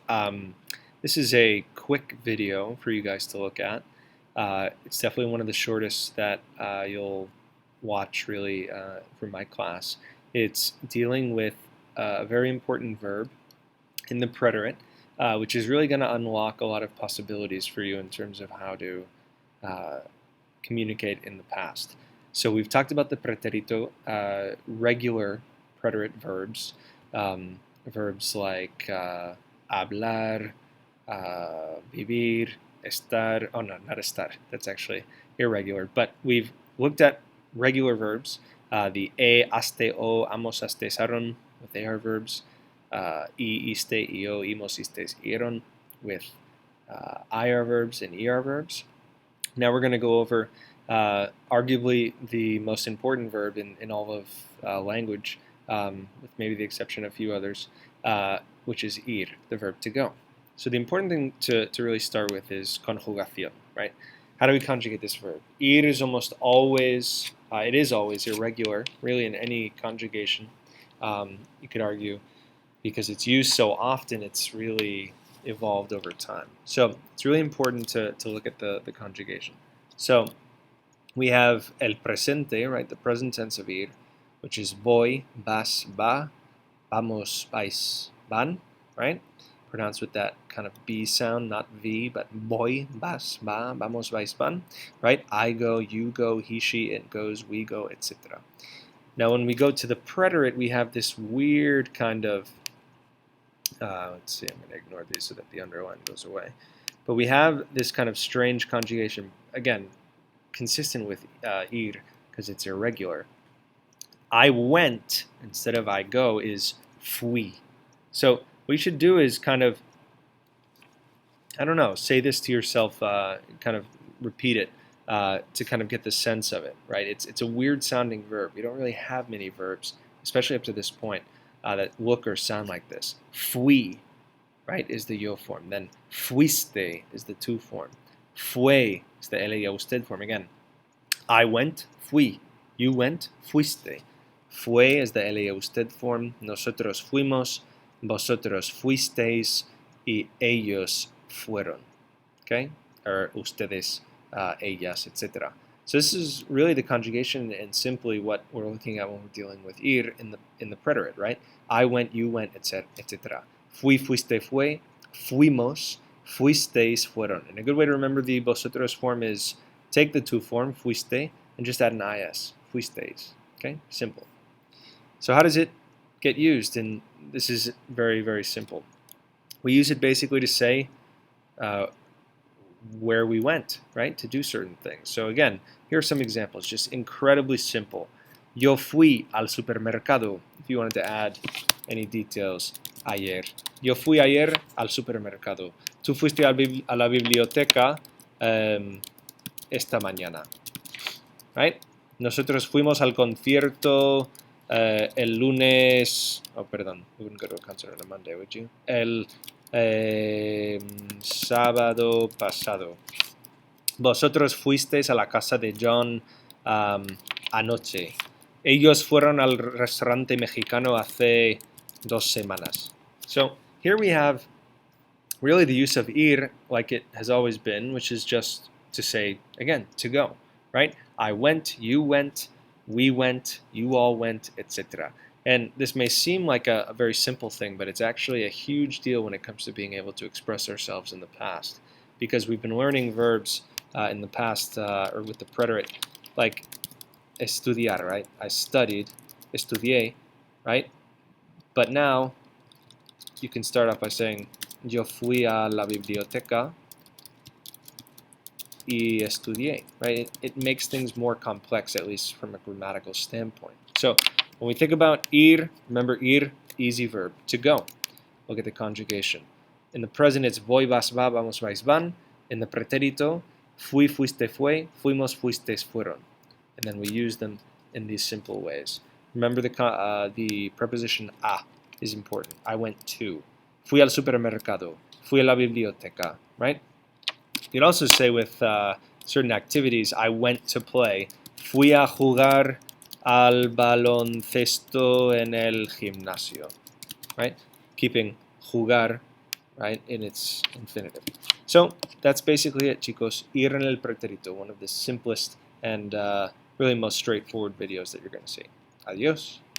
Um, this is a quick video for you guys to look at. It's definitely one of the shortest that you'll watch really from my class. It's dealing with a very important verb in the preterite, which is really going to unlock a lot of possibilities for you in terms of how to uh, communicate in the past. So we've talked about the preterito, regular preterite verbs, verbs like hablar, vivir, estar. Oh no, not estar. That's actually irregular. But we've looked at regular verbs. The aste, o, amos, astesaron with AR verbs. Iste, io, imos, istes, ieron with IR verbs and ER verbs. Now we're going to go over arguably the most important verb in all of language, with maybe the exception of a few others, which is ir, the verb to go. So the important thing to really start with is conjugación, right? How do we conjugate this verb? Ir is almost always, it is always irregular, really in any conjugation. You could argue because it's used so often, it's really evolved over time. So it's really important to look at the conjugation. So we have el presente, right, the present tense of ir, which is voy, vas, va, vamos, vais, van, right? Pronounced with that kind of B sound, not V, but voy, vas, va, vamos, vais, van, right? I go, you go, he, she, it goes, we go, etc. Now when we go to the preterite, we have this weird kind of let's see, I'm going to ignore these so that the underline goes away. But we have this kind of strange conjugation, again, consistent with ir, because it's irregular. I went, instead of I go, is fui. So what you should do is kind of, I don't know, say this to yourself, kind of repeat it to kind of get the sense of it, right? It's a weird sounding verb. We don't really have many verbs, especially up to this point, that look or sound like this. Fui, right, is the yo form. Then fuiste is the tu form. Fue is the ele y usted form. Again, I went, fui. You went, fuiste. Fue is the ele y usted form. Nosotros fuimos, vosotros fuisteis, y ellos fueron. Okay? Or ustedes, ellas, etc. So this is really the conjugation and simply what we're looking at when we're dealing with ir in the preterite, right? I went, you went, etc. Fui, fuiste, fue, fuimos, fuisteis, fueron. And a good way to remember the vosotros form is take the tu form, fuiste, and just add an is, fuisteis. Okay, simple. So how does it get used? And this is very, very simple. We use it basically to say where we went, right, to do certain things. So again, here are some examples, just incredibly simple. Yo fui al supermercado, if you wanted to add any details, ayer. Yo fui ayer al supermercado. Tú fuiste a la biblioteca esta mañana, right? Nosotros fuimos al concierto el lunes, oh, perdón, you wouldn't go to a concert on a Monday, would you? El sábado pasado. Vosotros fuisteis a la casa de John anoche. Ellos fueron al restaurante mexicano hace 2 semanas. So here we have really the use of ir like it has always been, which is just to say, again, to go, right? I went, you went, we went, you all went, etc. And this may seem like a very simple thing, but it's actually a huge deal when it comes to being able to express ourselves in the past. Because we've been learning verbs in the past, or with the preterite, like estudiar, right? I studied, estudié, right? But now you can start off by saying, yo fui a la biblioteca y estudié, right? It makes things more complex, at least from a grammatical standpoint. So when we think about ir, remember ir, easy verb, to go. Look at the conjugation. In the present, it's voy, vas, va, vamos, vais, van. In the preterito, fui, fuiste, fue, fuimos, fuistes, fueron. And then we use them in these simple ways. Remember the preposition a is important. I went to. Fui al supermercado. Fui a la biblioteca, right? You could also say with certain activities, I went to play. Fui a jugar al baloncesto en el gimnasio, right? Keeping jugar right, in its infinitive. So that's basically it, chicos. Ir en el preterito, one of the simplest and really most straightforward videos that you're going to see. Adios.